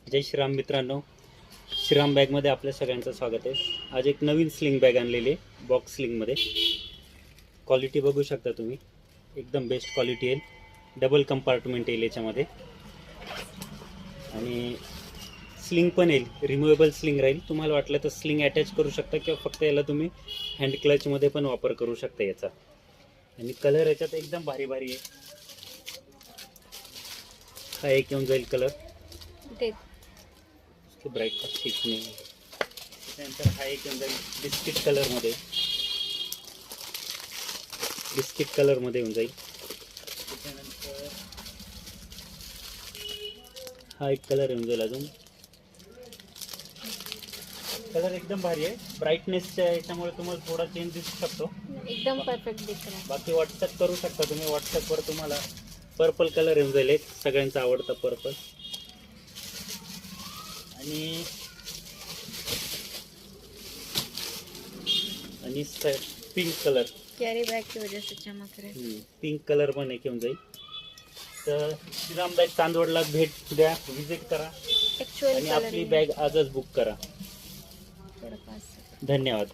जय श्रीराम मित्रांनो, श्रीराम बॅगमध्ये आपल्या सगळ्यांचं स्वागत आहे. आज एक नवीन स्लिंग बॅग आणलेली आहे बॉक्स स्लिंगमध्ये. क्वालिटी बघू शकता तुम्ही, एकदम बेस्ट क्वालिटी आहे. डबल कंपार्टमेंट येईल याच्यामध्ये आणि स्लिंग पण येईल, रिमुवेबल स्लिंग राहील. तुम्हाला वाटलं तर स्लिंग अटॅच करू शकता किंवा फक्त याला तुम्ही हँड क्लचमध्ये पण वापर करू शकता याचा. आणि कलर याच्यात एकदम भारी भारी आहे. हा एक येऊन जाईल कलर, ब्राईट ठीक नाही. त्यानंतर हा एक येऊन जाईल बिस्किट कलरमध्ये, येऊन जाईल. त्याच्यानंतर हा एक कलर येऊन जाईल. अजून कलर एकदम भारी आहे. ब्राईटनेसच्या याच्यामुळे तुम्हाला थोडा चेंज दिसू शकतो, एकदम परफेक्ट दिख रहा है. बाकी व्हॉट्सअप करू शकता तुम्ही. व्हॉट्सअपवर तुम्हाला पर्पल कलर येऊन जाईल, एक सगळ्यांचा आवडता पर्पल. आणि पिंक कलर, कैरी बैग की वजह से चमक रहे. पिंक कलर पण एक येऊन जाईल. तर श्रीराम बॅग चांदवडला भेट द्या, विजिट करा एक्चुअल आणि कलर आपली बॅग आजच बुक करा. थोड़ा पास. धन्यवाद.